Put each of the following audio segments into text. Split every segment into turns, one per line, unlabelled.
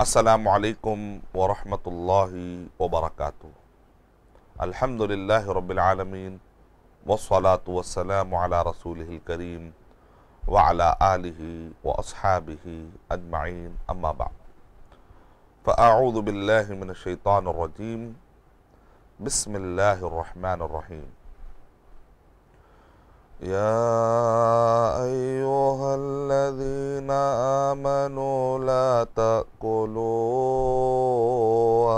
السلام علیکم ورحمۃ اللہ وبرکاتہ۔ الحمدللہ رب العالمین والصلاة والسلام علی رسولہ الکریم وعلی آلہ واصحابہ اجمعین، اما بعد فاعوذ باللہ من الشیطان الرجیم، بسم اللہ الرحمن الرحیم۔ يا أيها الذين آمنوا لا تأكلوا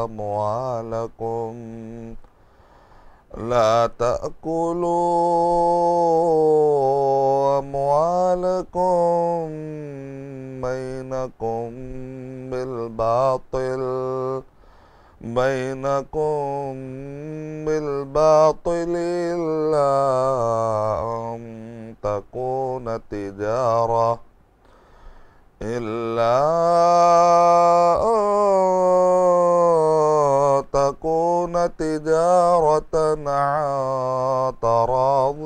أموالكم بينكم بالباطل إلا أن تكون تجارة عن تراض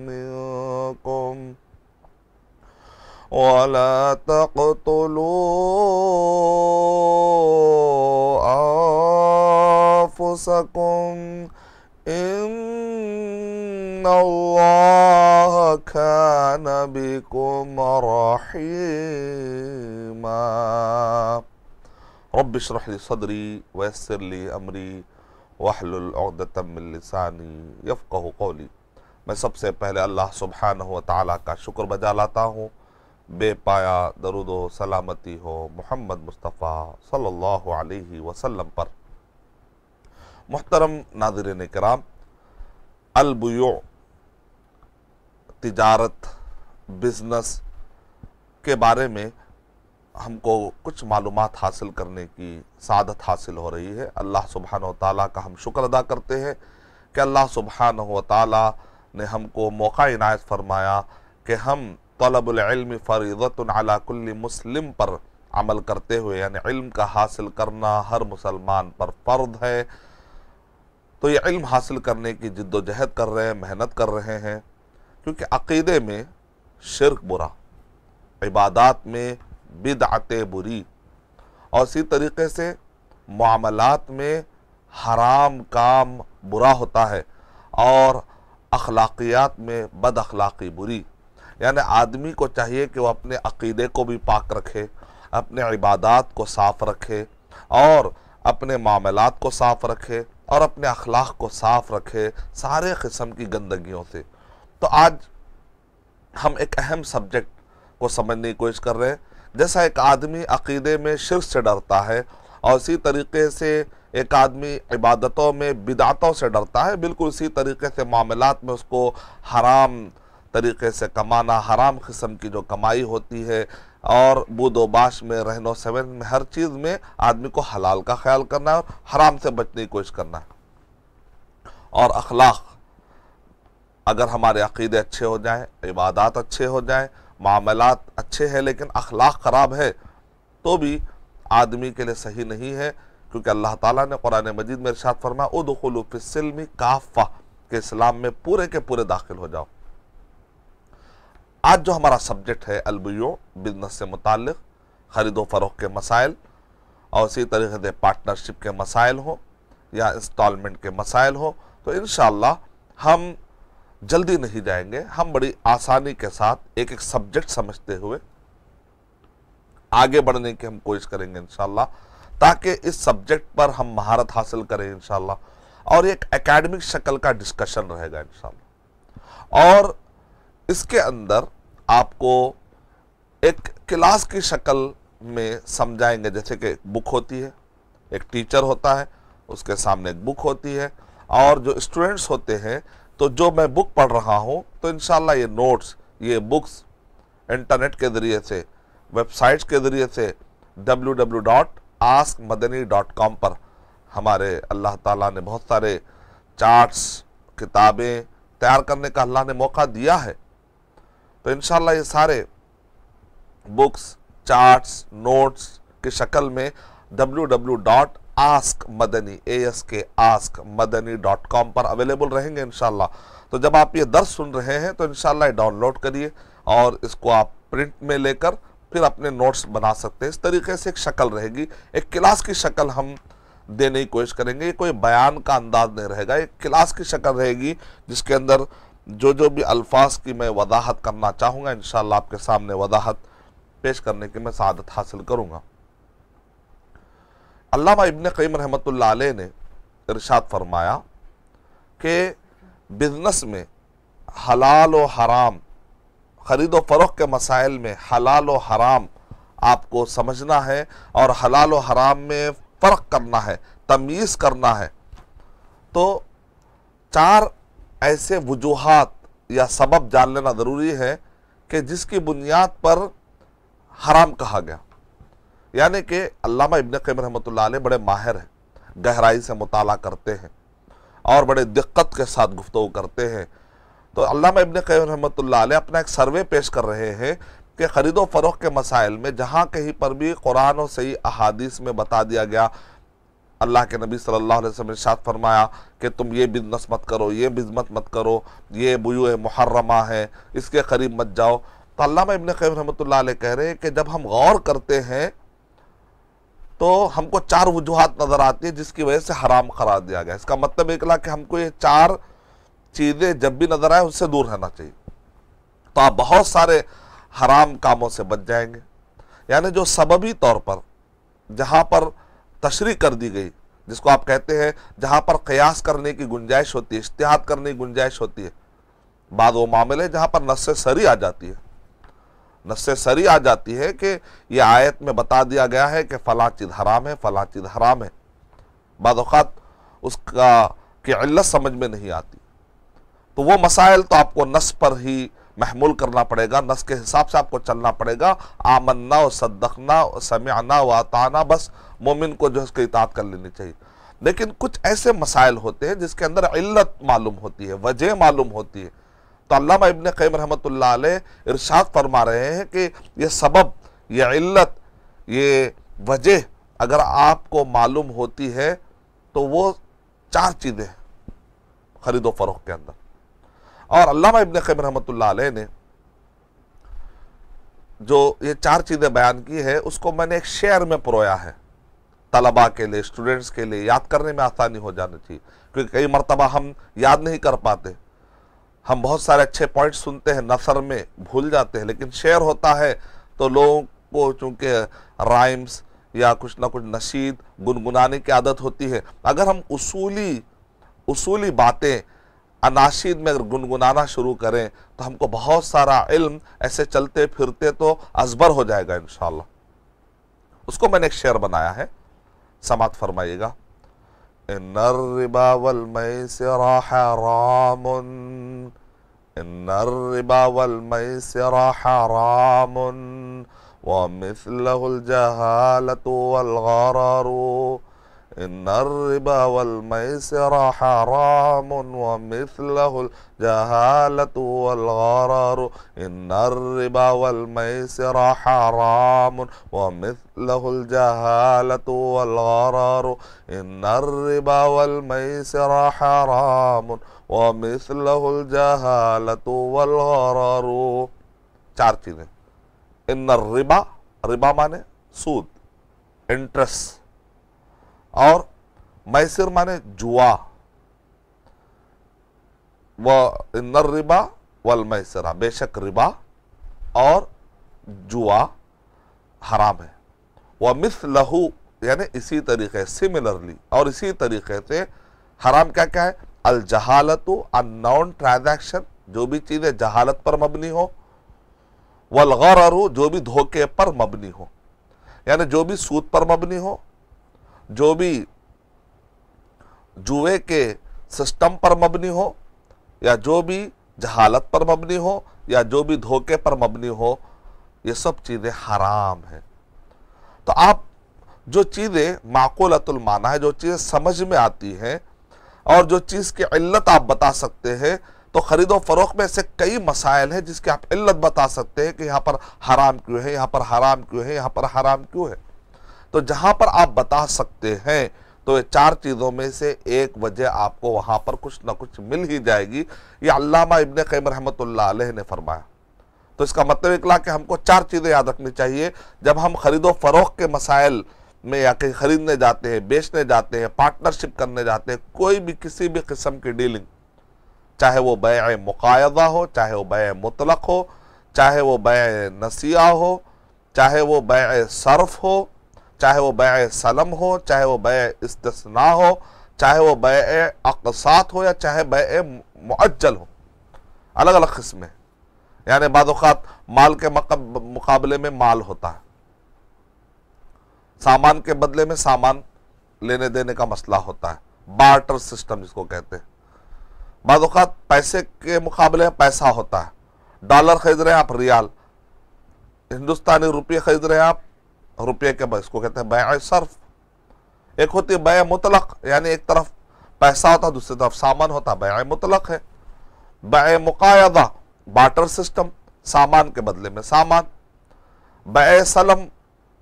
منكم، ولا تقتلوا أنفسكم إن الله كان بكم رحيما۔ رب اشرح لي صدري ويسر لي أمري واحلل عقدة من لساني يفقهوا قولي۔ میں سب سے پہلے اللہ سبحانہ و تعالیٰ کا شکر بجا لاتا ہوں، بے پایا درود و سلامتی ہو محمد مصطفیٰ صلی اللہ علیہ وسلم پر۔ محترم ناظرین کرام، البیوع، تجارت، بزنس کے بارے میں ہم کو کچھ معلومات حاصل کرنے کی سعادت حاصل ہو رہی ہے۔ اللہ سبحانہ و تعالیٰ کا ہم شکر ادا کرتے ہیں کہ اللہ سبحانہ و تعالیٰ نے ہم کو موقع عنایت فرمایا کہ ہم طلب العلم فریضۃ علی کل مسلم پر عمل کرتے ہوئے، یعنی علم کا حاصل کرنا ہر مسلمان پر فرض ہے۔ تو یہ علم حاصل کرنے کی جد و جہد کر رہے ہیں، محنت کر رہے ہیں، کیونکہ عقیدے میں شرک برا، عبادات میں بدعت بری، اور اسی طریقے سے معاملات میں حرام کام برا ہوتا ہے، اور اخلاقیات میں بد اخلاقی بری۔ یعنی آدمی کو چاہیے کہ وہ اپنے عقیدے کو بھی پاک رکھے، اپنے عبادات کو صاف رکھے، اور اپنے معاملات کو صاف رکھے، اور اپنے اخلاق کو صاف رکھے سارے قسم کی گندگیوں سے۔ تو آج ہم ایک اہم سبجیکٹ کو سمجھنے کی کوشش کر رہے ہیں۔ جیسا ایک آدمی عقیدے میں شرک سے ڈرتا ہے، اور اسی طریقے سے ایک آدمی عبادتوں میں بدعتوں سے ڈرتا ہے، بالکل اسی طریقے سے معاملات میں اس کو حرام طریقے سے کمانا، حرام قسم کی جو کمائی ہوتی ہے، اور بود و باش میں، رہن و سہن میں، ہر چیز میں آدمی کو حلال کا خیال کرنا ہے اور حرام سے بچنے کی کوشش کرنا ہے۔ اور اخلاق، اگر ہمارے عقیدے اچھے ہو جائیں، عبادات اچھے ہو جائیں، معاملات اچھے ہیں، لیکن اخلاق خراب ہے تو بھی آدمی کے لیے صحیح نہیں ہے، کیونکہ اللہ تعالیٰ نے قرآن مجید میں ارشاد فرمایا ادخلوا فی السلم کافہ، کہ اسلام میں پورے کے پورے داخل ہو جاؤ۔ آج جو ہمارا سبجیکٹ ہے البیوع، بزنس سے متعلق خرید و فروخت کے مسائل، اور اسی طریقے سے پارٹنرشپ کے مسائل ہوں یا انسٹالمنٹ کے مسائل ہوں، تو انشاءاللہ ہم جلدی نہیں جائیں گے، ہم بڑی آسانی کے ساتھ ایک ایک سبجیکٹ سمجھتے ہوئے آگے بڑھنے کی ہم کوشش کریں گے انشاءاللہ، تاکہ اس سبجیکٹ پر ہم مہارت حاصل کریں انشاءاللہ، اور ایک اکیڈمک شکل کا ڈسکشن رہے گا انشاءاللہ۔ اور اس کے اندر آپ کو ایک کلاس کی شکل میں سمجھائیں گے، جیسے کہ بک ہوتی ہے، ایک ٹیچر ہوتا ہے، اس کے سامنے ایک بک ہوتی ہے، اور جو اسٹوڈنٹس ہوتے ہیں، تو جو میں بک پڑھ رہا ہوں تو انشاءاللہ یہ نوٹس، یہ بکس انٹرنیٹ کے ذریعے سے، ویب سائٹس کے ذریعے سے www.askmadani.com پر ہمارے اللہ تعالیٰ نے بہت سارے چارٹس، کتابیں تیار کرنے کا اللہ نے موقع دیا ہے، تو انشاءاللہ یہ سارے بکس، چارٹس، نوٹس کی شکل میں www.askmadani.com پر اویلیبل رہیں گے انشاءاللہ۔ تو جب آپ یہ درس سن رہے ہیں تو انشاءاللہ ڈاؤن لوڈ کریے، اور اس کو آپ پرنٹ میں لے کر پھر اپنے نوٹس بنا سکتے ہیں. اس طریقے سے ایک شکل رہے گی, ایک کلاس کی شکل ہم دینے کی کوشش کریں گے. یہ کوئی بیان کا انداز نہیں رہے گا, ایک کلاس کی شکل رہے گی جس کے اندر جو بھی الفاظ کی میں وضاحت کرنا چاہوں گا انشاءاللہ آپ کے سامنے وضاحت پیش کرنے کی میں سعادت حاصل کروں گا. علامہ ابن قیم رحمۃ اللہ علیہ نے ارشاد فرمایا کہ بزنس میں حلال و حرام, خرید و فروخت کے مسائل میں حلال و حرام آپ کو سمجھنا ہے اور حلال و حرام میں فرق کرنا ہے, تمیز کرنا ہے. تو 4 ایسے وجوہات یا سبب جان لینا ضروری ہے کہ جس کی بنیاد پر حرام کہا گیا. یعنی کہ علامہ ابن قیم رحمۃ اللہ علیہ بڑے ماہر ہیں, گہرائی سے مطالعہ کرتے ہیں اور بڑے دقت کے ساتھ گفتگو کرتے ہیں. تو علامہ ابن قیم رحمۃ اللہ علیہ اپنا ایک سروے پیش کر رہے ہیں کہ خرید و فروخت کے مسائل میں جہاں کہیں پر بھی قرآن و صحیح احادیث میں بتا دیا گیا, اللہ کے نبی صلی اللہ علیہ وسلم نے ارشاد فرمایا کہ تم یہ بزنس مت کرو, یہ بزنس مت کرو, یہ بیوع محرمہ ہے, اس کے قریب مت جاؤ. تو علامہ ابن قیم رحمۃ اللہ علیہ کہہ رہے ہیں کہ جب ہم غور کرتے ہیں تو ہم کو 4 وجوہات نظر آتی ہیں جس کی وجہ سے حرام قرار دیا گیا. اس کا مطلب نکلا کہ ہم کو یہ 4 چیزیں جب بھی نظر آئے اس سے دور رہنا چاہیے, تو آپ بہت سارے حرام کاموں سے بچ جائیں گے. یعنی جو سببی طور پر جہاں پر تشریح کر دی گئی, جس کو آپ کہتے ہیں جہاں پر قیاس کرنے کی گنجائش ہوتی ہے, اجتہاد کرنے کی گنجائش ہوتی ہے, بعض وہ معاملے جہاں پر نص صریح آ جاتی ہے, نص صریح آ جاتی ہے کہ یہ آیت میں بتا دیا گیا ہے کہ فلاں چیز حرام ہے, فلاں چیز حرام ہے. بعض اوقات اس کی علت سمجھ میں نہیں آتی, تو وہ مسائل تو آپ کو نص پر ہی محمول کرنا پڑے گا, نص کے حساب سے آپ کو چلنا پڑے گا. آمنا و صدقنا و سمعنا و اطعنا, بس مومن کو جو اس کی اطاعت کر لینی چاہیے. لیکن کچھ ایسے مسائل ہوتے ہیں جس کے اندر علت معلوم ہوتی ہے, وجہ معلوم ہوتی ہے. تو علامہ ابن قیم رحمۃ اللہ علیہ ارشاد فرما رہے ہیں کہ یہ سبب, یہ علت, یہ وجہ اگر آپ کو معلوم ہوتی ہے تو وہ 4 چیزیں خرید و فروخت کے اندر. اور علامہ ابن قیم رحمۃ اللہ علیہ نے جو یہ 4 چیزیں بیان کی ہے اس کو میں نے ایک شعر میں پرویا ہے, طلباء کے لیے, اسٹوڈنٹس کے لیے یاد کرنے میں آسانی ہو جانی چاہیے, کیونکہ کئی مرتبہ ہم یاد نہیں کر پاتے. ہم بہت سارے اچھے پوائنٹ سنتے ہیں, نثر میں بھول جاتے ہیں, لیکن شعر ہوتا ہے تو لوگوں کو چونکہ رائمز یا کچھ نہ کچھ نشید گنگنانے کی عادت ہوتی ہے. اگر ہم اصولی باتیں اناشید میں اگر گنگنانا شروع کریں تو ہم کو بہت سارا علم ایسے چلتے پھرتے تو ازبر ہو جائے گا انشاءاللہ. اس کو میں نے ایک شعر بنایا ہے, سماعت فرمائیے گا. ان الربا والمیسر حرام, ان الربا والمیسر حرام, ومثله الجہالة والغرر. ان الربا والمیسر حرام ومثله الجہالة والغرر. ان الربا والمیسر حرام ومثله الجہالة والغرر. ان الربا والمیسر حرام ومثله الجہالة والغرر. 4 چیزیں. ان الربا, ربا مانے سود, انٹرسٹ, اور میسر مانے جوا. وَإِنَّ الرِّبَا وَالْمَيْسِرَ, بے شک ربا اور جوا حرام ہے. وَمِثْلَهُ, یعنی اسی طریقے, سملرلی, اور اسی طریقے سے حرام کیا کیا ہے؟ الجہالت, ان ٹرانزیکشن, جو بھی چیزیں جہالت پر مبنی ہو. والغرر, جو بھی دھوکے پر مبنی ہو, یعنی جو بھی سود پر مبنی ہو, جو بھی جوئے کے سسٹم پر مبنی ہو, یا جو بھی جہالت پر مبنی ہو, یا جو بھی دھوکے پر مبنی ہو, یہ سب چیزیں حرام ہیں. تو آپ جو چیزیں معقولۃ المعنی ہے, جو چیزیں سمجھ میں آتی ہیں اور جو چیز کی علت آپ بتا سکتے ہیں, تو خرید و فروخت میں ایسے کئی مسائل ہیں جس کی آپ علت بتا سکتے ہیں کہ یہاں پر حرام کیوں ہے, یہاں پر حرام کیوں ہے, یہاں پر حرام کیوں ہے. تو جہاں پر آپ بتا سکتے ہیں تو یہ 4 چیزوں میں سے ایک وجہ آپ کو وہاں پر کچھ نہ کچھ مل ہی جائے گی. یہ علامہ ابن قیم رحمۃ اللہ علیہ نے فرمایا. تو اس کا مطلب نکلا کہ ہم کو 4 چیزیں یاد رکھنی چاہیے جب ہم خرید و فروخت کے مسائل میں یا کہیں خریدنے جاتے ہیں، بیچنے جاتے ہیں، پارٹنرشپ کرنے جاتے ہیں، کوئی بھی کسی بھی قسم کی ڈیلنگ، چاہے وہ بیع مقایضہ ہو، چاہے وہ بیع مطلق ہو، چاہے وہ بیع نسیہ ہو، چاہے وہ بیع صرف ہو، چاہے وہ بیع سلم ہو، چاہے وہ بیع استثناء ہو، چاہے وہ بیع اقساط ہو، یا چاہے بیع معجل ہو، الگ الگ قسمیں. یعنی بعض اوقات مال کے مقابلے میں مال ہوتا ہے، سامان کے بدلے میں سامان لینے دینے کا مسئلہ ہوتا ہے، بارٹر سسٹم جس کو کہتے ہیں. بعض اوقات پیسے کے مقابلے میں پیسہ ہوتا ہے، ڈالر خرید رہے ہیں آپ ریال، ہندوستانی روپیے خرید رہے ہیں آپ روپیے کے، اس کو کہتے ہیں بیع صرف. ایک ہوتی ہے بیع مطلق، یعنی ایک طرف پیسہ ہوتا ہے دوسری طرف سامان ہوتا ہے، بیع مطلق ہے. بیع مقایضہ بارٹر سسٹم، سامان کے بدلے میں سامان. بیع سلم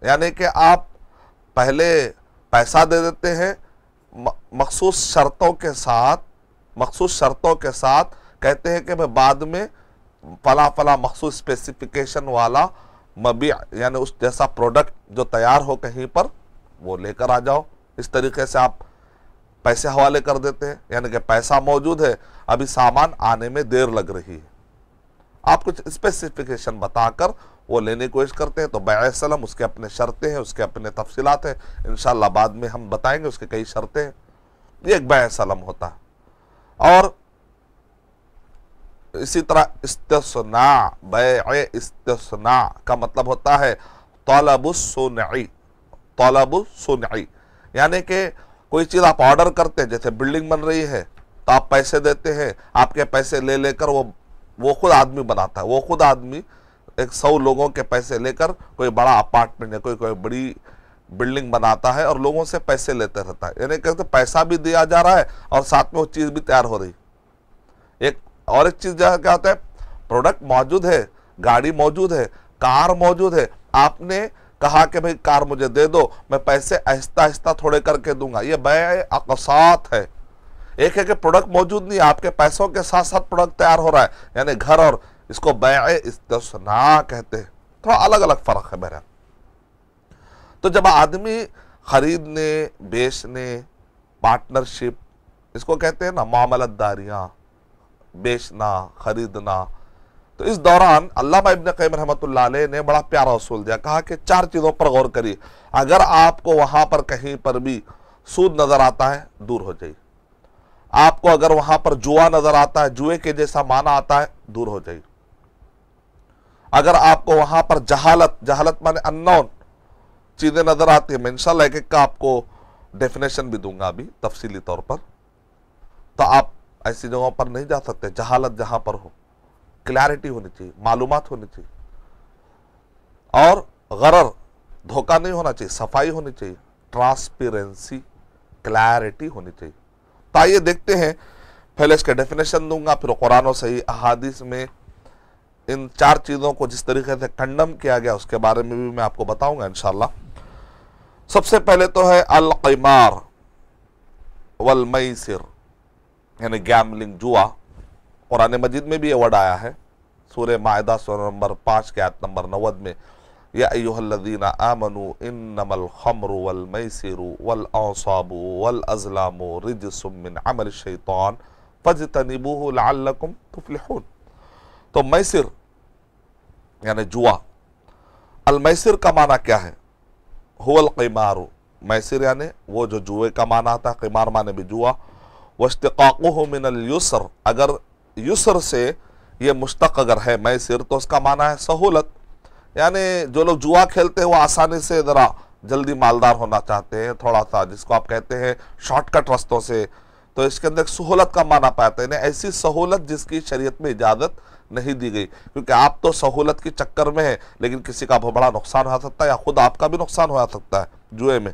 یعنی کہ آپ پہلے پیسہ دے دیتے ہیں مخصوص شرطوں کے ساتھ کہتے ہیں کہ میں بعد میں فلاں مخصوص اسپیسیفیکیشن والا مبیع یعنی اس جیسا پروڈکٹ جو تیار ہو کہیں پر وہ لے کر آ جاؤ. اس طریقے سے آپ پیسے حوالے کر دیتے ہیں، یعنی کہ پیسہ موجود ہے، ابھی سامان آنے میں دیر لگ رہی ہے، آپ کچھ اسپیسیفیکیشن بتا کر وہ لینے کی کوشش کرتے ہیں. تو بیع سلم اس کے اپنے شرطیں ہیں، اس کے اپنے تفصیلات ہیں، انشاءاللہ بعد میں ہم بتائیں گے اس کے کئی شرطیں ہیں. یہ ایک بیع سلم ہوتا ہے. اور اسی طرح استثناء، بیع استثناء کا مطلب ہوتا ہے طلب الصنعی، یعنی کہ کوئی چیز آپ آرڈر کرتے ہیں، جیسے بلڈنگ بن رہی ہے تو آپ پیسے دیتے ہیں، آپ کے پیسے لے کر وہ خود آدمی بناتا ہے، وہ خود آدمی 100 لوگوں کے پیسے لے کر کوئی بڑا اپارٹمنٹ یا کوئی بڑی بلڈنگ بناتا ہے اور لوگوں سے پیسے لیتے رہتا ہے. یعنی کہ پیسہ بھی دیا جا رہا ہے اور ساتھ میں وہ چیز بھی تیار ہو رہی. ایک چیز کیا ہوتا ہے، پروڈکٹ موجود ہے، گاڑی موجود ہے، کار موجود ہے، آپ نے کہا کہ بھئی کار مجھے دے دو، میں پیسے آہستہ آہستہ تھوڑے کر کے دوں گا، یہ بیع اقساط ہے. ایک ہے کہ پروڈکٹ موجود نہیں، آپ کے پیسوں کے ساتھ ساتھ پروڈکٹ تیار ہو رہا ہے، یعنی گھر، اور اس کو بیع استثناء کہتے ہیں. تھوڑا الگ الگ فرق ہے بہرحال. تو جب آدمی خریدنے، بیچنے، پارٹنرشپ، اس کو کہتے ہیں نا معاملت داریاں، بیچنا، خریدنا، تو اس دوران علامہ ابن قیم رحمۃ اللہ علیہ نے بڑا پیارا اصول دیا، کہا کہ 4 چیزوں پر غور کریے. اگر آپ کو وہاں پر کہیں پر بھی سود نظر آتا ہے دور ہو جائیے، آپ کو اگر وہاں پر جوا نظر آتا ہے، جوئے کے جیسا معنی آتا ہے دور ہو جائیے. اگر آپ کو وہاں پر جہالت مانے اننون چیزیں نظر آتی ہیں، میں انشاءاللہ ایک کا آپ کو ڈیفینیشن بھی دوں گا ابھی تفصیلی طور پر، تو آپ ایسی جگہوں پر نہیں جا سکتے. جہالت جہاں پر ہو، کلیئرٹی ہونی چاہیے، معلومات ہونی چاہیے، اور غرر، دھوکہ نہیں ہونا چاہیے، صفائی ہونی چاہیے، ٹرانسپیرنسی، کلیئرٹی ہونی چاہیے. تو آئیے دیکھتے ہیں، پہلے اس کے ڈیفینیشن دوں گا، پھر قرآن و صحیح احادیث میں ان 4 چیزوں کو جس طریقے سے کنڈم کیا گیا اس کے بارے میں بھی میں آپ کو بتاؤں گا انشاءاللہ. سب سے پہلے تو ہے القمار والمیسر، یعنی گیملنگ، جوا. قرآن مجید میں بھی یہ ورڈ آیا ہے، سورہ مائدہ سورہ نمبر 5 کے آیت نمبر 90 میں، یا ایھا الذین آمنوا انما الخمر والمیسر والانصاب والازلام رجس من عمل الشیطان فاجتنبوہ لعلکم تفلحون. تو میسر یعنی جوا. المیسر کا معنی کیا ہے؟ هو القمار، میسر یعنی وہ جو جوئے کا معنی آتا ہے، قمار معنی بھی جوا. واشتقاقہ من اليسر، اگر یسر سے یہ مشتق اگر ہے میسر تو اس کا معنی ہے سہولت. یعنی جو لوگ جوا کھیلتے ہیں وہ آسانی سے ذرا جلدی مالدار ہونا چاہتے ہیں، تھوڑا سا جس کو آپ کہتے ہیں شارٹ کٹ رستوں سے، تو اس کے اندر ایک سہولت کا معنی پاتے ہیں. ایسی سہولت جس کی شریعت میں اجازت نہیں دی گئی، کیونکہ آپ تو سہولت کی چکر میں ہیں لیکن کسی کا بہت بڑا نقصان ہو سکتا ہے، یا خود آپ کا بھی نقصان ہو سکتا ہے جوئے میں،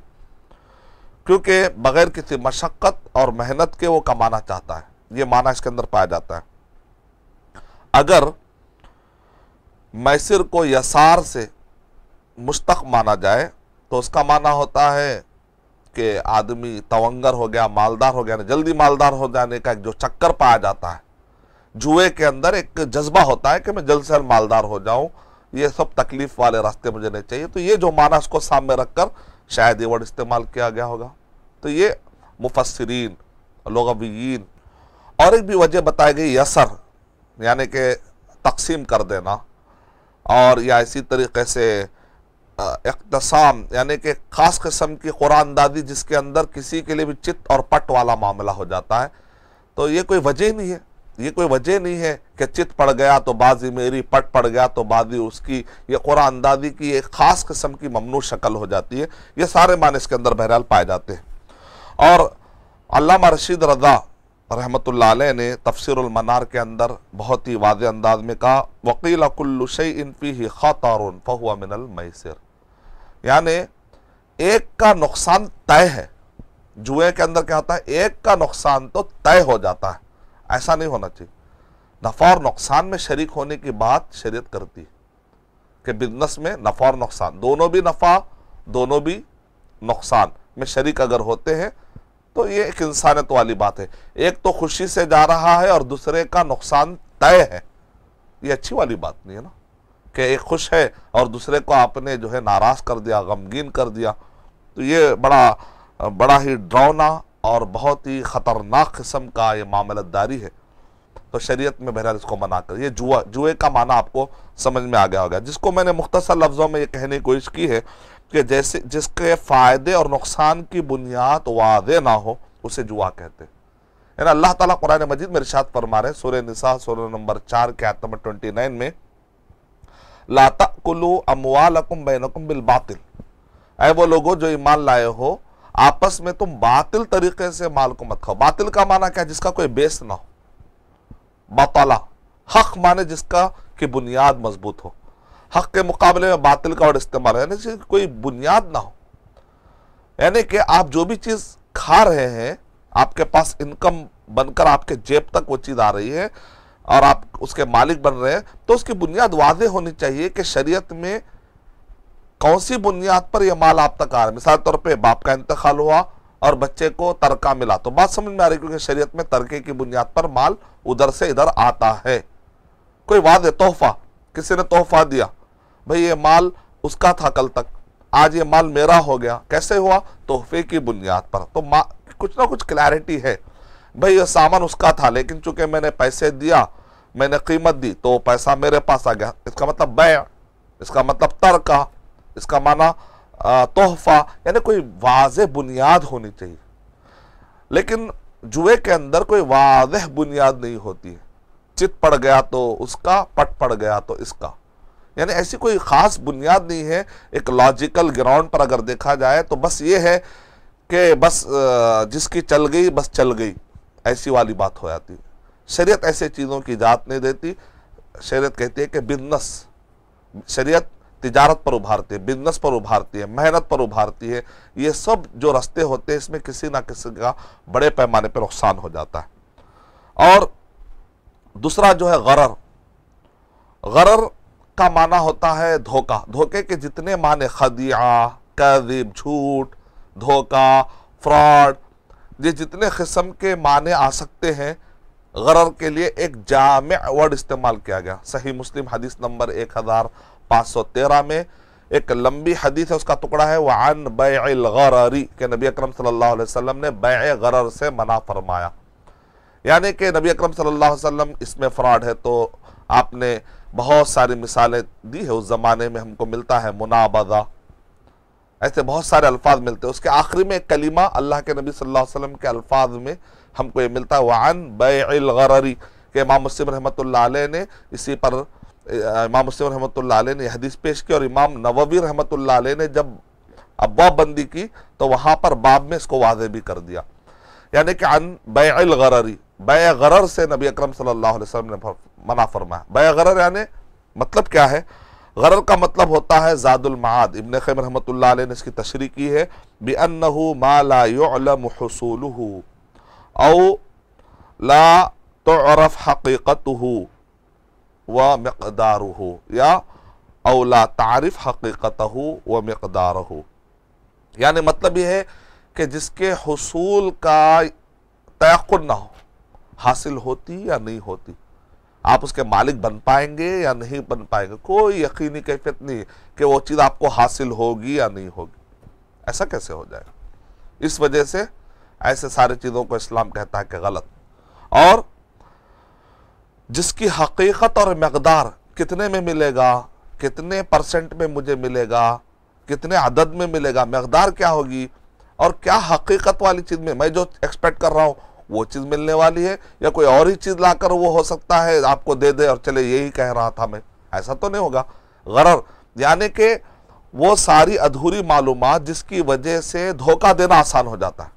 کیونکہ بغیر کسی مشقت اور محنت کے وہ کمانا چاہتا ہے. یہ معنی اس کے اندر پایا جاتا ہے. اگر میسر کو یسار سے مشتق مانا جائے تو اس کا معنی ہوتا ہے کہ آدمی تونگر ہو گیا، مالدار ہو گیا، جلدی مالدار ہو جانے کا ایک جو چکر پایا جاتا ہے، جوئے کے اندر ایک جذبہ ہوتا ہے کہ میں جلد سے جلد مالدار ہو جاؤں، یہ سب تکلیف والے راستے مجھے نہیں چاہیے. تو یہ جو معنی اس کو سامنے رکھ کر شاید یہ ورڈ استعمال کیا گیا ہوگا. تو یہ مفسرین، لغویین. اور ایک بھی وجہ بتائی گئی یسر، یعنی کہ تقسیم کر دینا، اور یا اسی طریقے سے اقتسام، یعنی کہ خاص قسم کی قرآن اندازی جس کے اندر کسی کے لیے بھی چت اور پٹ والا معاملہ ہو جاتا ہے. تو یہ کوئی وجہ نہیں ہے، یہ کوئی وجہ نہیں ہے کہ چت پڑ گیا تو بازی میری، پٹ پڑ گیا تو بازی اس کی. یہ قرآن اندازی کی ایک خاص قسم کی ممنوع شکل ہو جاتی ہے. یہ سارے معنی اس کے اندر بہرحال پائے جاتے ہیں. اور علامہ رشید رضا رحمۃ اللہ علیہ نے تفسیر المنار کے اندر بہت ہی واضح انداز میں کہا وَقِيلَ كُلُّ شَيْءٍ فِيهِ خَطَرٌ فَهُوَ مِنَ الْمَيْسِرِ، یعنی ایک کا نقصان طے ہے. جوئے کے اندر کیا ہوتا ہے؟ ایک کا نقصان تو طے ہو جاتا ہے. ایسا نہیں ہونا چاہیے. نفع اور نقصان میں شریک ہونے کی بات شریعت کرتی ہے کہ بزنس میں نفع اور نقصان، دونوں بھی نفع دونوں بھی نقصان میں شریک اگر ہوتے ہیں تو یہ ایک انسانیت والی بات ہے. ایک تو خوشی سے جا رہا ہے اور دوسرے کا نقصان طے ہے. یہ اچھی والی بات نہیں ہے نا کہ ایک خوش ہے اور دوسرے کو آپ نے جو ہے ناراض کر دیا، غمگین کر دیا. تو یہ بڑا ہی ڈراؤنا اور بہت ہی خطرناک قسم کا یہ معاملت داری ہے. تو شریعت میں بہرحال اس کو منع کر. یہ جوئے کا معنی آپ کو سمجھ میں آ گیا ہوگا، جس کو میں نے مختصر لفظوں میں یہ کہنے کی کوشش کی ہے کہ جیسے جس کے فائدے اور نقصان کی بنیاد واضح نہ ہو اسے جوا کہتے ہیں. یعنی اللہ تعالیٰ قرآن مجید میں ارشاد فرما رہے ہیں سورہ نساء سورہ نمبر 4 کے آیت نمبر 29 میں لا تأکلوا اموالکم بینکم بالباطل، اے وہ لوگوں جو ایمان لائے ہو آپس میں تم باطل طریقے سے مال کو مت کھاؤ. باطل کا معنی کیا ہے؟ جس کا کوئی بیس نہ ہو. باطلا، حق معنی جس کا کی بنیاد مضبوط ہو. حق کے مقابلے میں باطل کا ورڈ استعمال ہے، یعنی جس کی کوئی بنیاد نہ ہو. یعنی کہ آپ جو بھی چیز کھا رہے ہیں، آپ کے پاس انکم بن کر آپ کے جیب تک وہ چیز آ رہی ہے اور آپ اس کے مالک بن رہے ہیں، تو اس کی بنیاد واضح ہونی چاہیے کہ شریعت میں کون سی بنیاد پر یہ مال آپ تک آ رہا ہے. مثال طور پہ باپ کا انتقال ہوا اور بچے کو ترکہ ملا تو بات سمجھ میں آ رہی ہے، کیونکہ شریعت میں ترکے کی بنیاد پر مال ادھر سے ادھر آتا ہے. کوئی واضح تحفہ، کسی نے تحفہ دیا، بھئی یہ مال اس کا تھا کل تک، آج یہ مال میرا ہو گیا. کیسے ہوا؟ تحفے کی بنیاد پر. تو کچھ نہ کچھ کلیئرٹی ہے. بھئی یہ سامان اس کا تھا لیکن چونکہ میں نے پیسے دیا، میں نے قیمت دی تو پیسہ میرے پاس آ گیا. اس کا مطلب بیع، اس کا مطلب ترکہ، اس کا معنی تحفہ. یعنی کوئی واضح بنیاد ہونی چاہیے. لیکن جوئے کے اندر کوئی واضح بنیاد نہیں ہوتی ہے. چت پڑ گیا تو اس کا، پٹ پڑ گیا تو اس کا. یعنی ایسی کوئی خاص بنیاد نہیں ہے. ایک لاجیکل گراؤنڈ پر اگر دیکھا جائے تو بس یہ ہے کہ بس جس کی چل گئی بس چل گئی، ایسی والی بات ہو جاتی. شریعت ایسے چیزوں کی اجازت نہیں دیتی. شریعت کہتی ہے کہ بزنس، شریعت تجارت پر ابھارتی ہے، بزنس پر ابھارتی ہے، محنت پر ابھارتی ہے. یہ سب جو رستے ہوتے ہیں اس میں کسی نہ کسی کا بڑے پیمانے پر نقصان ہو جاتا ہے. اور دوسرا جو ہے غرر. غرر کا معنی ہوتا ہے دھوکہ. دھوکے کے جتنے معنی، خدیعہ، کذب، جھوٹ، دھوکہ، فراڈ، یہ جتنے قسم کے معنی آ سکتے ہیں غرر کے لیے ایک جامع ورڈ استعمال کیا گیا. صحیح مسلم حدیث نمبر 1513 میں ایک لمبی حدیث ہے، اس کا ٹکڑا ہے وعن بیع الغرر، کہ نبی اکرم صلی اللہ علیہ وسلم نے بیع غرر سے منع فرمایا. یعنی کہ نبی اکرم صلی اللہ علیہ وسلم اس میں فراڈ ہے تو آپ نے بہت ساری مثالیں دی ہے. اس زمانے میں ہم کو ملتا ہے منابذہ، ایسے بہت سارے الفاظ ملتے ہیں. اس کے آخری میں ایک کلمہ اللہ کے نبی صلی اللہ علیہ وسلم کے الفاظ میں ہم کو یہ ملتا ہے وعن بیع الغرر، کہ امام مسلم رحمۃ اللہ علیہ نے اسی پر امام مسلم رحمۃ اللہ علیہ نے حدیث پیش کی، اور امام نووی رحمۃ اللہ علیہ نے جب ابواب بندی کی تو وہاں پر باب میں اس کو واضح بھی کر دیا. یعنی کہ عن بیع الغرر، بیع غرر سے نبی اکرم صلی اللہ علیہ وسلم نے منع فرمایا. بیع غرر یعنی مطلب کیا ہے؟ غرر کا مطلب ہوتا ہے زاد المعاد. ابن قیم رحمۃ اللہ علیہ نے اس کی تشریح کی ہے بِأَنَّهُ مَا لَا يُعْلَمُ حُصُولُهُ او لا تعرف حقیقته ومقدارہ، یا او لا تعرف حقیقته ومقدارہ. یعنی مطلب یہ ہے کہ جس کے حصول کا تیقن نہ ہو، حاصل ہوتی یا نہیں ہوتی. آپ اس کے مالک بن پائیں گے یا نہیں بن پائیں گے، کوئی یقینی کیفیت نہیں کہ وہ چیز آپ کو حاصل ہوگی یا نہیں ہوگی، ایسا کیسے ہو جائے گا؟ اس وجہ سے ایسے سارے چیزوں کو اسلام کہتا ہے کہ غلط. اور جس کی حقیقت اور مقدار کتنے میں ملے گا، کتنے پرسنٹ میں مجھے ملے گا، کتنے عدد میں ملے گا، مقدار کیا ہوگی، اور کیا حقیقت والی چیز میں جو ایکسپیکٹ کر رہا ہوں وہ چیز ملنے والی ہے، یا کوئی اور ہی چیز لا کر وہ ہو سکتا ہے آپ کو دے دے اور چلے یہی کہہ رہا تھا میں، ایسا تو نہیں ہوگا. غرر یعنی کہ وہ ساری ادھوری معلومات جس کی وجہ سے دھوکہ دینا آسان ہو جاتا ہے.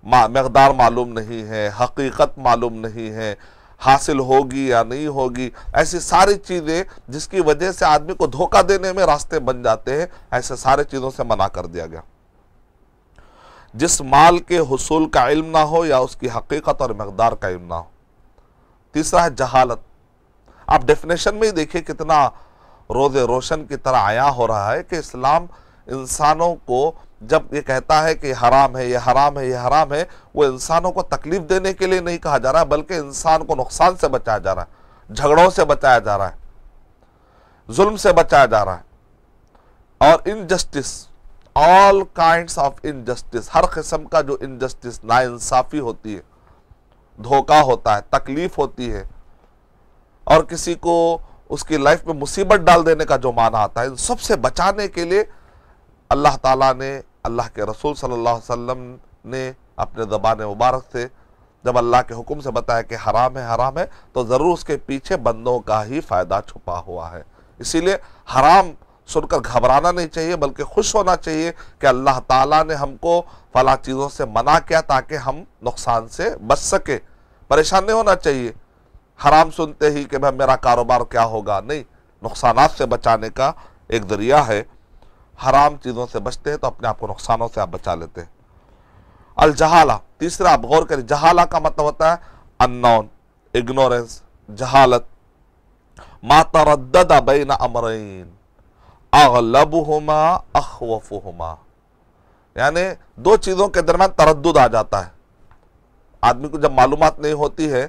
مقدار معلوم نہیں ہے، حقیقت معلوم نہیں ہے، حاصل ہوگی یا نہیں ہوگی، ایسی ساری چیزیں جس کی وجہ سے آدمی کو دھوکہ دینے میں راستے بن جاتے ہیں، ایسے سارے چیزوں سے منع کر دیا گیا. جس مال کے حصول کا علم نہ ہو یا اس کی حقیقت اور مقدار کا علم نہ ہو. تیسرا ہے جہالت. آپ ڈیفینیشن میں ہی دیکھیں کتنا روز روشن کی طرح عیاں ہو رہا ہے کہ اسلام انسانوں کو جب یہ کہتا ہے کہ یہ حرام ہے، یہ حرام ہے، یہ حرام ہے، وہ انسانوں کو تکلیف دینے کے لیے نہیں کہا جا رہا ہے، بلکہ انسان کو نقصان سے بچایا جا رہا ہے، جھگڑوں سے بچایا جا رہا ہے، ظلم سے بچایا جا رہا ہے. اور injustice, all kinds of injustice, ہر قسم کا جو انجسٹس، ناانصافی ہوتی ہے، دھوکہ ہوتا ہے، تکلیف ہوتی ہے، اور کسی کو اس کی لائف میں مصیبت ڈال دینے کا جو معنی آتا ہے، ان سب سے بچانے کے لیے اللہ تعالیٰ نے، اللہ کے رسول صلی اللہ علیہ وسلم نے اپنے زبان مبارک سے جب اللہ کے حکم سے بتایا کہ حرام ہے حرام ہے، تو ضرور اس کے پیچھے بندوں کا ہی فائدہ چھپا ہوا ہے. اسی لیے حرام سن کر گھبرانا نہیں چاہیے، بلکہ خوش ہونا چاہیے کہ اللہ تعالیٰ نے ہم کو فلاں چیزوں سے منع کیا تاکہ ہم نقصان سے بچ سکے. پریشان نہیں ہونا چاہیے حرام سنتے ہی کہ بھائی میرا کاروبار کیا ہوگا، نہیں، نقصانات سے بچانے کا ایک ذریعہ ہے. حرام چیزوں سے بچتے ہیں تو اپنے آپ کو نقصانوں سے آپ بچا لیتے ہیں. الجہالہ، تیسرا آپ غور کریں، جہالہ کا مطلب ہوتا ہے unknown، ignorance، جہالت. ما تردد بین امرین اغلبہما اخوفہما، یعنی دو چیزوں کے درمیان تردد آ جاتا ہے. آدمی کو جب معلومات نہیں ہوتی ہے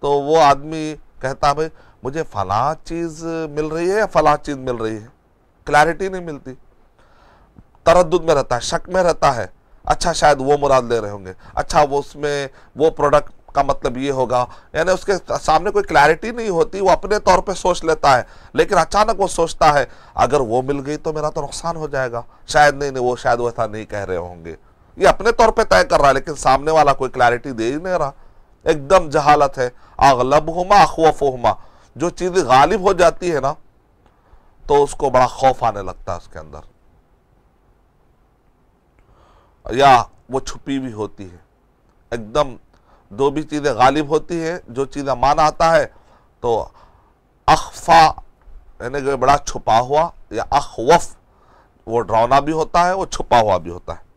تو وہ آدمی کہتا ہے بھائی مجھے فلاں چیز مل رہی ہے یا فلاں چیز مل رہی ہے، کلیئرٹی نہیں ملتی، تردد میں رہتا ہے، شک میں رہتا ہے. اچھا شاید وہ مراد لے رہے ہوں گے، اچھا وہ اس میں وہ پروڈکٹ کا مطلب یہ ہوگا، یعنی اس کے سامنے کوئی کلیئرٹی نہیں ہوتی، وہ اپنے طور پہ سوچ لیتا ہے. لیکن اچانک وہ سوچتا ہے اگر وہ مل گئی تو میرا تو نقصان ہو جائے گا، شاید نہیں وہ شاید ویسا نہیں کہہ رہے ہوں گے. یہ اپنے طور پہ طے کر رہا ہے لیکن سامنے والا کوئی کلیئرٹی دے ہی نہیں رہا. ایک دم جہالت ہے. اغلبہما اخوفہما، جو چیز غالب ہو جاتی ہے نا تو اس کو بڑا خوف آنے لگتا ہے اس کے اندر، یا وہ چھپی بھی ہوتی ہے. ایک دم دو بھی چیزیں غالب ہوتی ہیں، جو چیزیں مانا آتا ہے تو اخفا یعنی کہ بڑا چھپا ہوا، یا اخوف وہ ڈراؤنا بھی ہوتا ہے، وہ چھپا ہوا بھی ہوتا ہے.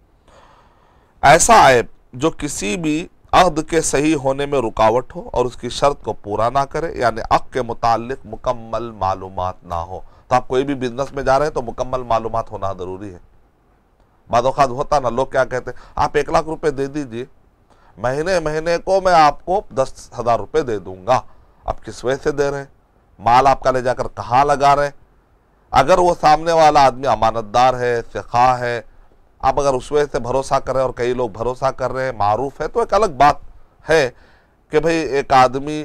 ایسا عیب جو کسی بھی عقد کے صحیح ہونے میں رکاوٹ ہو اور اس کی شرط کو پورا نہ کرے، یعنی عقد کے متعلق مکمل معلومات نہ ہو. تو آپ کوئی بھی بزنس میں جا رہے ہیں تو مکمل معلومات ہونا ضروری ہے. بعض اوقات ہوتا نا، لوگ کیا کہتے ہیں آپ 1 لاکھ روپے دے دیجئے، مہینے کو میں آپ کو 10,000 روپے دے دوں گا. آپ کس وجہ سے دے رہے ہیں؟ مال آپ کا لے جا کر کہاں لگا رہے ہیں؟ اگر وہ سامنے والا آدمی امانت دار ہے، ثقہ ہے، آپ اگر اس وجہ سے بھروسہ کر رہے ہیں اور کئی لوگ بھروسہ کر رہے ہیں، معروف ہے، تو ایک الگ بات ہے کہ بھئی ایک آدمی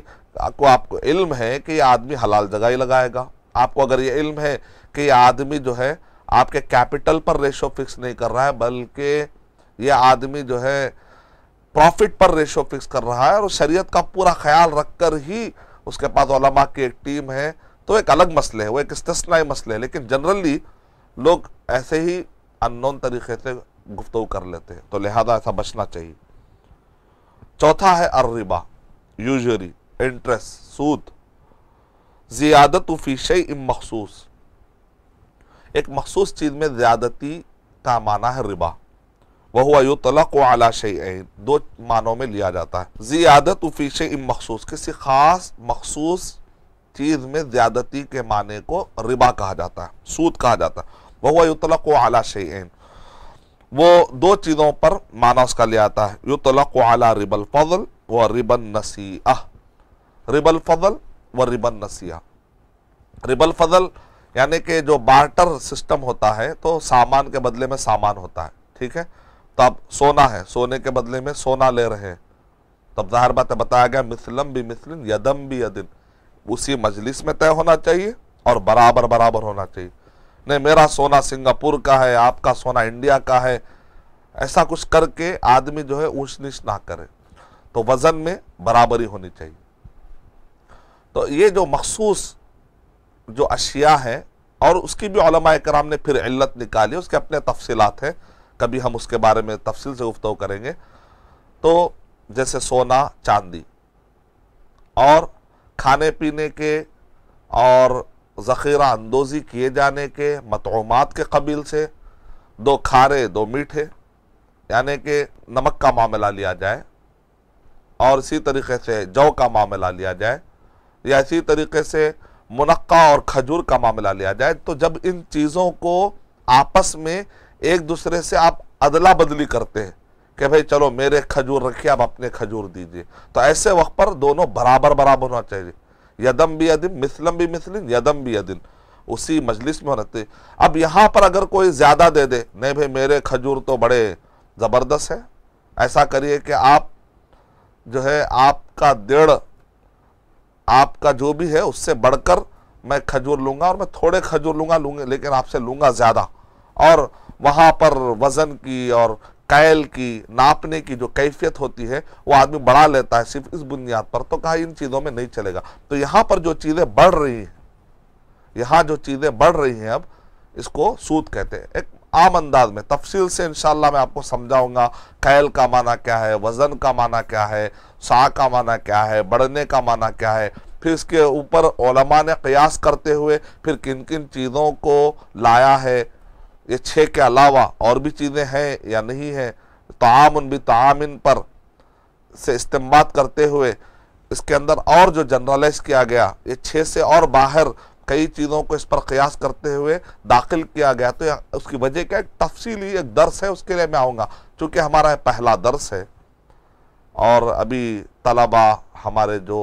کو آپ کو علم ہے کہ یہ آدمی حلال جگہ ہی لگائے گا. آپ کو اگر یہ علم ہے کہ یہ آدمی جو ہے آپ کے کیپٹل پر ریشو فکس نہیں کر رہا ہے، بلکہ یہ آدمی جو ہے پروفٹ پر ریشو فکس کر رہا ہے اور شریعت کا پورا خیال رکھ کر ہی اس کے پاس علماء کی ایک ٹیم ہے، تو ایک الگ مسئلہ ہے، وہ ایک استثنائی مسئلہ ہے. لیکن جنرلی لوگ ایسے ہی انون طریقے سے گفتگو کر لیتے ہیں، تو لہذا ایسا بچنا چاہیے. چوتھا ہے الربا، یوزری، انٹرسٹ، سود. زیادت فی شیء مخصوص، ایک مخصوص چیز میں زیادتی کا معنی ہے ربا. وَهُوَ يُطْلَقُ عَلَى شَيْئَيْن، دو معنوں میں لیا جاتا ہے. زیادت فی شیء مخصوص، کسی خاص مخصوص چیز میں زیادتی کے معنی کو ربا کہا جاتا ہے، سود کہا جاتا ہے. وَهُوَ يُطْلَقُ عَلَى شَيْئَيْن، وہ دو چیزوں پر معنی اس کا لیا جاتا ہے. يُطْلَقُ عَلَى رِبَا الْفَضْلِ وَرِبَا النَّسِيئَةِ، ربا الفضل و ربا النسیہ۔ ربا الفضل یعنی کہ جو بارٹر سسٹم ہوتا ہے، تو سامان کے بدلے میں سامان ہوتا ہے، ٹھیک ہے؟ تو اب سونا ہے، سونے کے بدلے میں سونا لے رہے ہیں، تب ظاہر بات ہے بتایا گیا مثلم بھی مثلن یدم بھی یدن، اسی مجلس میں طے ہونا چاہیے اور برابر برابر ہونا چاہیے۔ نہیں میرا سونا سنگاپور کا ہے، آپ کا سونا انڈیا کا ہے، ایسا کچھ کر کے آدمی جو ہے اونچ نیچ نہ کرے، تو وزن میں برابری ہونی چاہیے۔ تو یہ جو مخصوص جو اشیاء ہیں، اور اس کی بھی علماء کرام نے پھر علت نکالی، اس کے اپنے تفصیلات ہیں، کبھی ہم اس کے بارے میں تفصیل سے گفتگو کریں گے۔ تو جیسے سونا چاندی اور کھانے پینے کے اور ذخیرہ اندوزی کیے جانے کے مطعومات کے قبیل سے، دو کھارے دو میٹھے، یعنی کہ نمک کا معاملہ لیا جائے، اور اسی طریقے سے جو کا معاملہ لیا جائے، یا اسی طریقے سے منقع اور کھجور کا معاملہ لیا جائے، تو جب ان چیزوں کو آپس میں ایک دوسرے سے آپ ادلا بدلی کرتے ہیں کہ بھئی چلو میرے کھجور رکھیے، آپ اپنے کھجور دیجئے، تو ایسے وقت پر دونوں برابر برابر ہونا چاہیے، یدم بھی یدم مثلم بھی مثلن یدم بھی یدن، اسی مجلس میں ہونا چاہیے۔ اب یہاں پر اگر کوئی زیادہ دے دے، نہیں بھئی میرے کھجور تو بڑے زبردست ہے، ایسا کریے کہ آپ جو ہے آپ کا ڈیڑھ، آپ کا جو بھی ہے اس سے بڑھ کر میں کھجور لوں گا، اور میں تھوڑے کھجور لوں گا لیکن آپ سے لوں گا زیادہ، اور وہاں پر وزن کی اور کیل کی ناپنے کی جو کیفیت ہوتی ہے وہ آدمی بڑھا لیتا ہے صرف اس بنیاد پر، تو کہا ان چیزوں میں نہیں چلے گا۔ تو یہاں پر جو چیزیں بڑھ رہی ہیں، یہاں جو چیزیں بڑھ رہی ہیں اب اس کو سود کہتے ہیں۔ ایک عام انداز میں تفصیل سے انشاءاللہ میں آپ کو سمجھاؤں گا، کیل کا معنی کیا ہے، وزن کا معنی کیا ہے، سا کا معنی کیا ہے، بڑھنے کا معنی کیا ہے، پھر اس کے اوپر علماء نے قیاس کرتے ہوئے پھر کن کن چیزوں کو لایا ہے، یہ 6 کے علاوہ اور بھی چیزیں ہیں یا نہیں ہیں، طعام بطعام پر سے استنباط کرتے ہوئے اس کے اندر اور جو جنرلائز کیا گیا، یہ 6 سے اور باہر کئی چیزوں کو اس پر قیاس کرتے ہوئے داخل کیا گیا۔ تو اس کی وجہ کیا، ایک تفصیلی ایک درس ہے، اس کے لیے میں آؤں گا، چونکہ ہمارا پہلا درس ہے، اور ابھی طلبہ ہمارے جو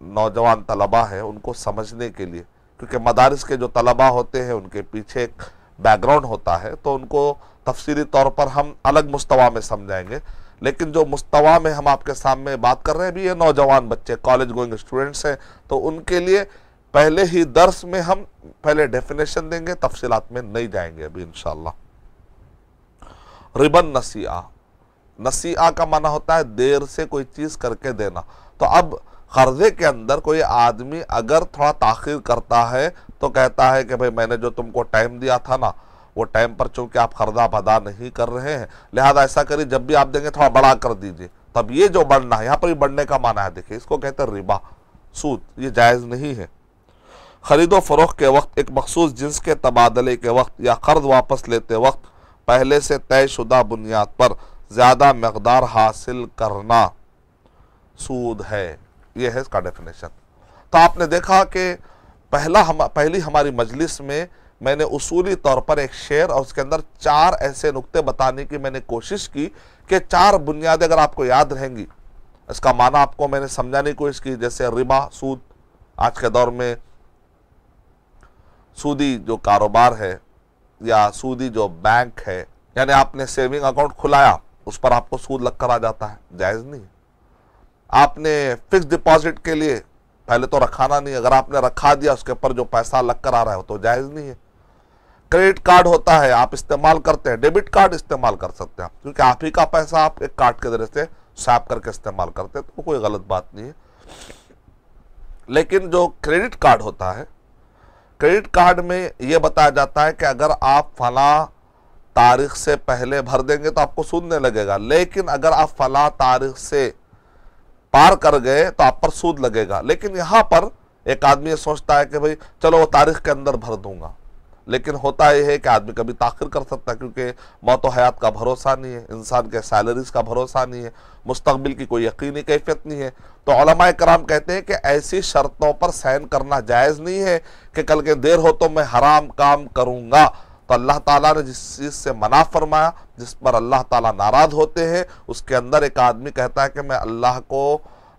نوجوان طلبہ ہیں ان کو سمجھنے کے لیے، کیونکہ مدارس کے جو طلبہ ہوتے ہیں ان کے پیچھے ایک بیک گراؤنڈ ہوتا ہے، تو ان کو تفصیلی طور پر ہم الگ مستویٰ میں سمجھائیں گے، لیکن جو مستویٰ میں ہم آپ کے سامنے بات کر رہے ہیں بھی، یہ نوجوان بچے کالج گوئنگ اسٹوڈنٹس ہیں، تو ان کے لیے پہلے ہی درس میں ہم پہلے ڈیفینیشن دیں گے، تفصیلات میں نہیں جائیں گے ابھی انشاءاللہ۔ ربا النسیہ، نسیہ کا معنی ہوتا ہے دیر سے کوئی چیز کر کے دینا۔ تو اب قرضے کے اندر کوئی آدمی اگر تھوڑا تاخیر کرتا ہے تو کہتا ہے کہ بھئی میں نے جو تم کو ٹائم دیا تھا نا، وہ ٹائم پر چونکہ آپ قرضہ ادا نہیں کر رہے ہیں، لہذا ایسا کریے جب بھی آپ دیں گے تھوڑا بڑھا کر دیجئے۔ تب یہ جو بڑھنا ہے، یہاں پر بھی بڑھنے کا معنی ہے، دیکھیں اس کو کہتے ہیں ربا، سود، یہ جائز نہیں ہے۔ خرید و فروخت کے وقت ایک مخصوص جنس کے تبادلے کے وقت یا قرض واپس لیتے وقت پہلے سے طے شدہ بنیاد پر زیادہ مقدار حاصل کرنا سود ہے، یہ ہے اس کا ڈیفینیشن۔ تو آپ نے دیکھا کہ پہلی ہماری مجلس میں نے اصولی طور پر ایک شعر اور اس کے اندر 4 ایسے نقطے بتانے کی میں نے کوشش کی کہ 4 بنیادیں اگر آپ کو یاد رہیں گی، اس کا معنی آپ کو میں نے سمجھانے کی کوشش کی، جیسے ربا، سود، آج کے دور میں سودی جو کاروبار ہے یا سودی جو بینک ہے، یعنی آپ نے سیونگ اکاؤنٹ کھلایا، اس پر آپ کو سود لگ کر آ جاتا ہے، جائز نہیں ہے۔ آپ نے فکس ڈپازٹ کے لیے پہلے تو رکھانا نہیں، اگر آپ نے رکھا دیا اس کے اوپر جو پیسہ لگ کر آ رہا ہے تو جائز نہیں ہے۔ کریڈٹ کارڈ ہوتا ہے، آپ استعمال کرتے ہیں، ڈیبٹ کارڈ استعمال کر سکتے ہیں کیونکہ آپ ہی کا پیسہ آپ ایک کارڈ کے ذریعے سے سوائپ کر کے استعمال کرتے ہیں، تو کوئی غلط بات نہیں ہے۔ لیکن جو کریڈٹ کارڈ ہوتا ہے، کریڈٹ کارڈ میں یہ بتایا جاتا ہے کہ اگر آپ فلاں تاریخ سے پہلے بھر دیں گے تو آپ کو سود نہیں لگے گا، لیکن اگر آپ فلاں تاریخ سے پار کر گئے تو آپ پر سود لگے گا۔ لیکن یہاں پر ایک آدمی یہ سوچتا ہے کہ بھئی چلو وہ تاریخ کے اندر بھر دوں گا، لیکن ہوتا یہ ہے کہ آدمی کبھی تاخیر کر سکتا ہے، کیونکہ موت و حیات کا بھروسہ نہیں ہے، انسان کے سیلریز کا بھروسہ نہیں ہے، مستقبل کی کوئی یقینی کیفیت نہیں ہے۔ تو علماء کرام کہتے ہیں کہ ایسی شرطوں پر سائن کرنا جائز نہیں ہے کہ کل کے دیر ہو تو میں حرام کام کروں گا۔ تو اللہ تعالیٰ نے جس چیز سے منع فرمایا، جس پر اللہ تعالیٰ ناراض ہوتے ہیں، اس کے اندر ایک آدمی کہتا ہے کہ میں اللہ کو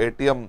ATM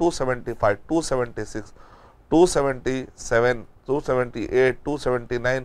275, 276, 277, 278, 279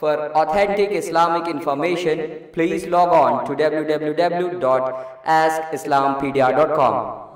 For authentic Islamic information, please log on to www.askislampedia.com.